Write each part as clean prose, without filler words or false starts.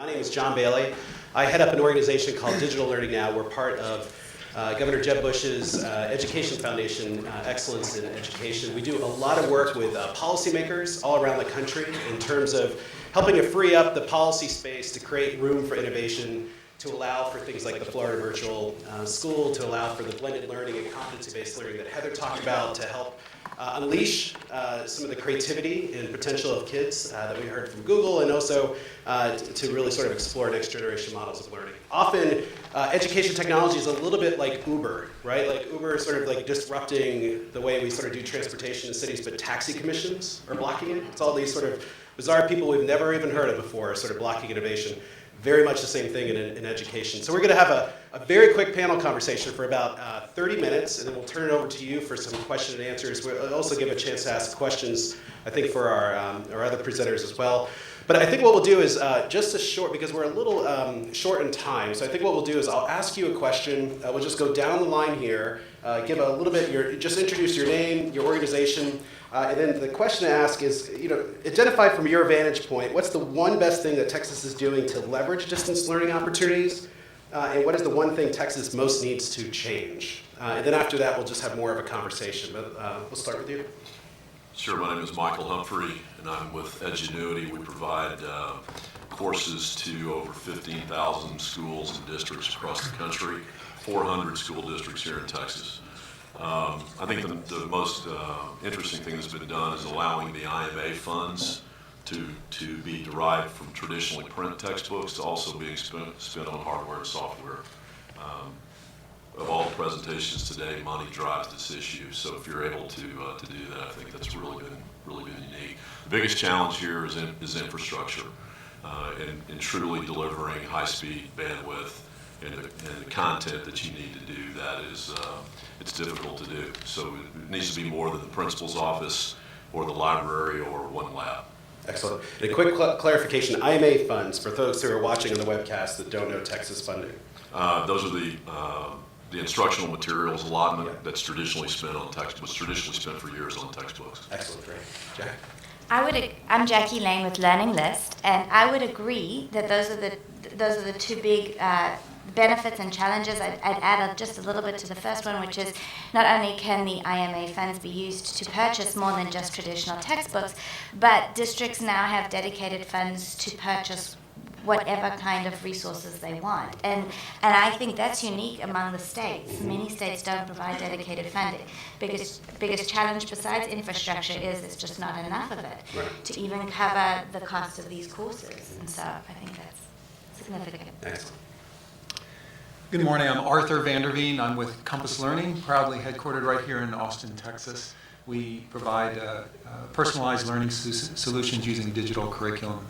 My name is John Bailey. I head up an organization called Digital Learning Now. We're part of Governor Jeb Bush's Education Foundation, Excellence in Education. We do a lot of work with policymakers all around the country in terms of helping to free up the policy space to create room for innovation, to allow for things like the Florida Virtual School, to allow for the blended learning and competency-based learning that Heather talked about, to help unleash some of the creativity and potential of kids that we heard from Google, and also to really sort of explore next generation models of learning. Often, education technology is a little bit like Uber, right? Like Uber is sort of like disrupting the way we sort of do transportation in cities, but taxi commissions are blocking it. It's all these sort of bizarre people we've never even heard of before sort of blocking innovation. Very much the same thing in education. So we're going to have a very quick panel conversation for about 30 minutes, and then we'll turn it over to you for some question and answers. We'll also give a chance to ask questions, I think, for our other presenters as well. But I think what we'll do is just a short, because we're a little short in time, so I think what we'll do is I'll ask you a question. We'll just go down the line here, give a little bit, just introduce your name, your organization, and then the question to ask is, identify from your vantage point, what's the one best thing that Texas is doing to leverage distance learning opportunities, and what is the one thing Texas most needs to change? And then after that, we'll just have more of a conversation, but we'll start with you. Sure, my name is Michael Humphrey, and I'm with Edgenuity. We provide courses to over 15,000 schools and districts across the country, 400 school districts here in Texas. I think the most interesting thing that's been done is allowing the IMA funds to be derived from traditionally print textbooks to also being spent on hardware and software. Of all the presentations today, money drives this issue. So if you're able to do that, I think that's really been unique. The biggest challenge here is infrastructure, and truly delivering high-speed bandwidth and the content that you need to do that is it's difficult to do. So it needs to be more than the principal's office or the library or one lab. Excellent. And a quick clarification, IMA funds, for those who are watching on the webcast that don't know Texas funding. Those are the instructional materials allotment that's traditionally spent on was traditionally spent for years on textbooks. Excellent, great. Jack? I'm Jackie Lane with Learning List, and I would agree that those are the two big benefits and challenges. I'd add just a little bit to the first one, which is not only can the IMA funds be used to purchase more than just traditional textbooks, but districts now have dedicated funds to purchase whatever kind of resources they want. And I think that's unique among the states. Many states don't provide dedicated funding. Biggest challenge besides infrastructure is there's just not enough of it to even cover the cost of these courses. And so I think that's significant. Excellent. Good morning, I'm Arthur Vanderveen. I'm with Compass Learning, proudly headquartered right here in Austin, Texas. We provide personalized learning solutions using digital curriculum.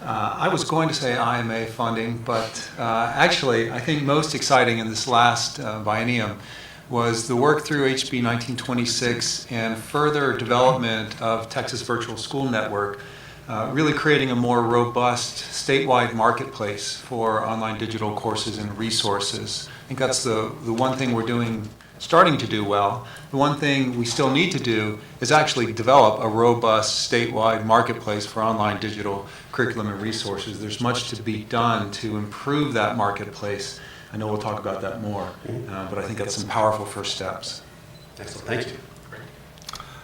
I was going to say IMA funding, but actually I think most exciting in this last biennium was the work through HB 1926 and further development of Texas Virtual School Network, really creating a more robust statewide marketplace for online digital courses and resources. I think that's the one thing we're starting to do well. The one thing we still need to do is actually develop a robust statewide marketplace for online digital curriculum and resources. There's much to be done to improve that marketplace. I know we'll talk about that more, but I think that's some powerful first steps. Excellent, thank you.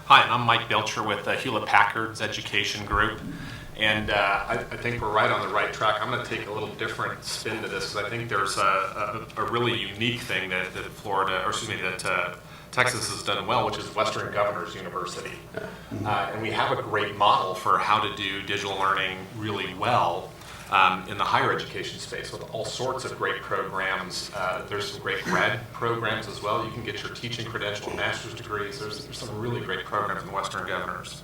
Hi, I'm Mike Belcher with Hewlett-Packard's Education Group, and I think we're right on the right track. I'm going to take a little different spin to this because I think there's a really unique thing that Texas has done well, which is Western Governors University. And we have a great model for how to do digital learning really well in the higher education space with all sorts of great programs. There's some great grad programs as well. You can get your teaching credential and master's degrees. There's some really great programs in Western Governors.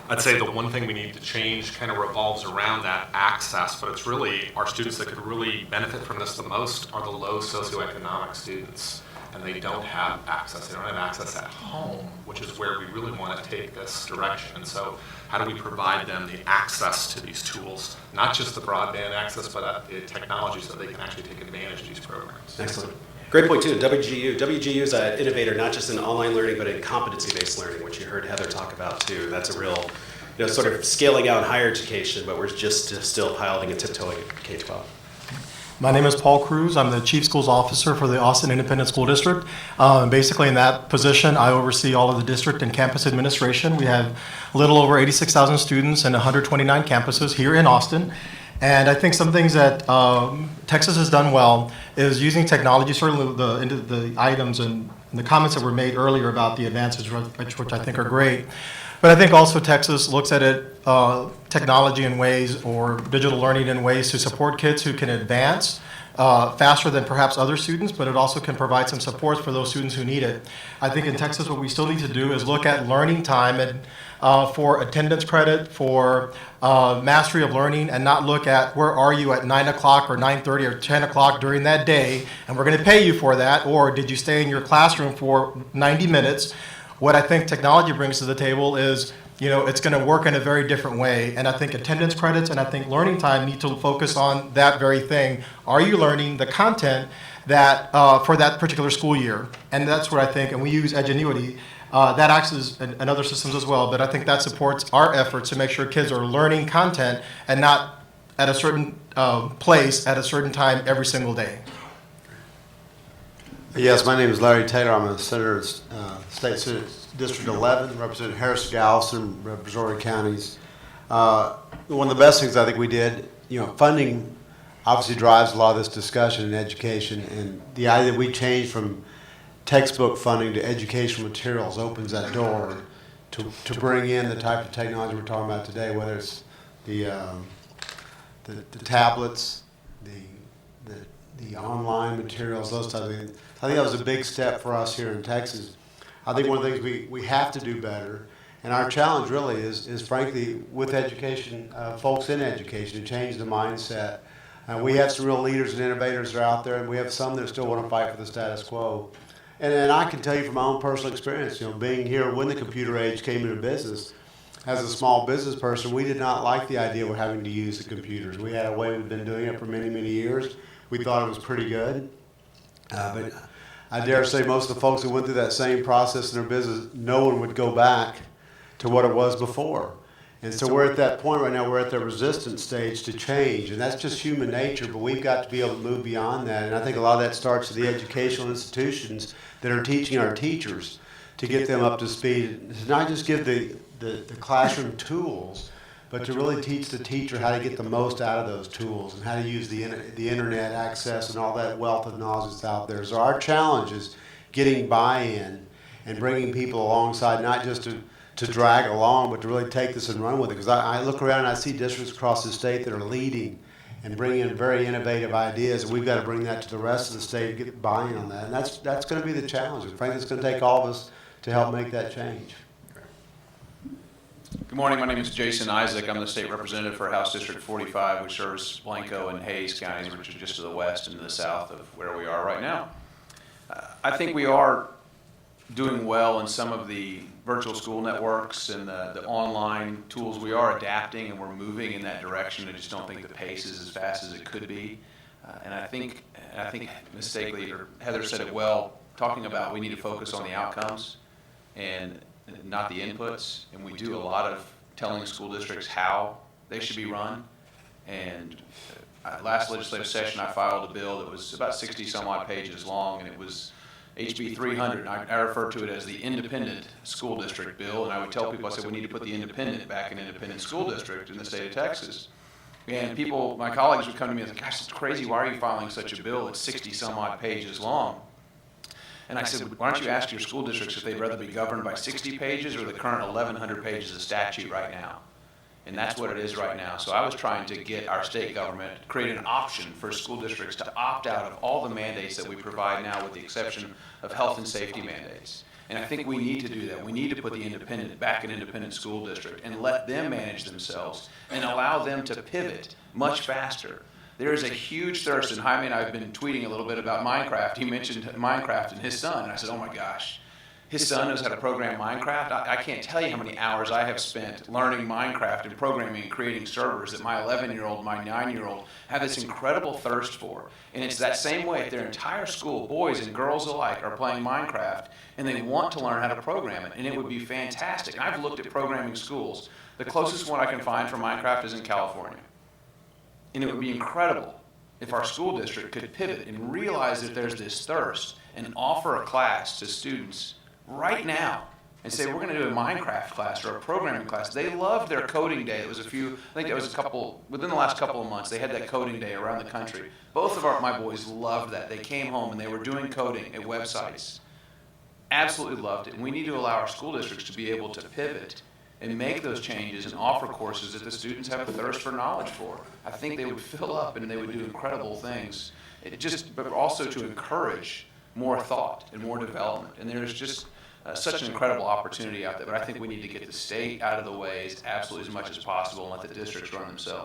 I'd say the one thing we need to change kind of revolves around that access, but it's really our students that could really benefit from this the most are the low socioeconomic students. And they don't have access. They don't have access at home, which is where we really want to take this direction. And so how do we provide them the access to these tools, not just the broadband access, but the technology so they can actually take advantage of these programs. Excellent. Great point too, WGU. WGU is an innovator not just in online learning, but in competency-based learning, which you heard Heather talk about too. That's a real sort of scaling out in higher education, but we're just still piloting and tiptoeing at K-12. My name is Paul Cruz. I'm the Chief Schools Officer for the Austin Independent School District. Basically, in that position, I oversee all of the district and campus administration. We have a little over 86,000 students and 129 campuses here in Austin. And I think some things that Texas has done well is using technology, certainly the items and the comments that were made earlier about the advances, which I think are great. But I think also Texas looks at it, technology in ways or digital learning in ways to support kids who can advance faster than perhaps other students, but it also can provide some support for those students who need it. I think in Texas what we still need to do is look at learning time and for attendance credit, for mastery of learning, and not look at where are you at 9 o'clock or 9:30 or 10 o'clock during that day, and we're going to pay you for that, or did you stay in your classroom for 90 minutes? What I think technology brings to the table is, it's going to work in a very different way. And I think attendance credits and I think learning time need to focus on that very thing. Are you learning the content that for that particular school year? And that's what I think, and we use Edgenuity. That acts as in other systems as well, but I think that supports our efforts to make sure kids are learning content and not at a certain place at a certain time every single day. Yes, my name is Larry Taylor. I'm a senator of State Senate District 11, representing Harris, Galveston, Brazoria counties. One of the best things I think we did, funding obviously drives a lot of this discussion in education, and the idea that we changed from textbook funding to educational materials opens that door to bring in the type of technology we're talking about today, whether it's the tablets, the online materials, those types of things. I think that was a big step for us here in Texas. I think one of the things we have to do better, and our challenge really is frankly with education, folks in education, to change the mindset. We have some real leaders and innovators that are out there, and we have some that still want to fight for the status quo. And I can tell you from my own personal experience, being here when the computer age came into business, as a small business person, we did not like the idea of having to use the computers. We had a way we've been doing it for many, many years. We thought it was pretty good. But I dare say most of the folks who went through that same process in their business, no one would go back to what it was before. And so we're at that point right now, we're at the resistance stage to change, and that's just human nature, but we've got to be able to move beyond that. And I think a lot of that starts with the educational institutions that are teaching our teachers to get them up to speed, to not just give the classroom tools, but to really teach the teacher how to get the most out of those tools and how to use the internet access and all that wealth of knowledge that's out there. So our challenge is getting buy-in and bringing people alongside, not just to drag along, but to really take this and run with it. Because I look around and I see districts across the state that are leading and bringing in very innovative ideas, and we've got to bring that to the rest of the state and get buy-in on that. And that's going to be the challenge. And frankly, it's going to take all of us to help make that change. Good morning. My name is Jason Isaac. I'm the state representative for House District 45, which serves Blanco and Hayes counties, which are just to the west and to the south of where we are right now. I think we are doing well in some of the virtual school networks and the online tools. We are adapting and we're moving in that direction. I just don't think the pace is as fast as it could be. And I think mistakenly, or Heather said it well, talking about we need to focus on the outcomes and not the inputs. And we do a lot of telling school districts how they should be run. And last legislative session, I filed a bill that was about 60 some odd pages long, and it was HB 300. I refer to it as the independent school district bill. And I would tell people, I said, we need to put the independent back in independent school district in the state of Texas. And people, my colleagues would come to me and say, gosh, it's crazy. Why are you filing such a bill? It's 60 some odd pages long. And I said, why don't you ask your school districts if they'd rather be governed by 60 pages or the current 1,100 pages of statute right now? And that's what it is right now. So I was trying to get our state government to create an option for school districts to opt out of all the mandates that we provide now, with the exception of health and safety mandates. And I think we need to do that. We need to put the independent back in independent school district and let them manage themselves and allow them to pivot much faster. There is a huge thirst, and Jaime and I have been tweeting a little bit about Minecraft. He mentioned Minecraft and his son, and I said, oh my gosh. his son knows how to program Minecraft. I can't tell you how many hours I have spent learning Minecraft and programming and creating servers that my 11-year-old, my 9-year-old have this incredible thirst for. And it's that same way. Their entire school, boys and girls alike, are playing Minecraft, and they want to learn how to program it. And it would be fantastic. And I've looked at programming schools. The closest one I can find for Minecraft is in California. And it would be incredible if our school district could pivot and realize that there's this thirst and offer a class to students right now and say, we're going to do a Minecraft class or a programming class. They loved their coding day. It was within the last couple of months, they had that coding day around the country. Both of my boys loved that. They came home and they were doing coding at websites. Absolutely loved it. And we need to allow our school districts to be able to pivot and make those changes and offer courses that the students have a thirst for knowledge for. I think they would fill up and they would do incredible things. But also to encourage more thought and more development. And there's just such an incredible opportunity out there. But I think we need to get the state out of the way absolutely as much as possible and let the districts run themselves.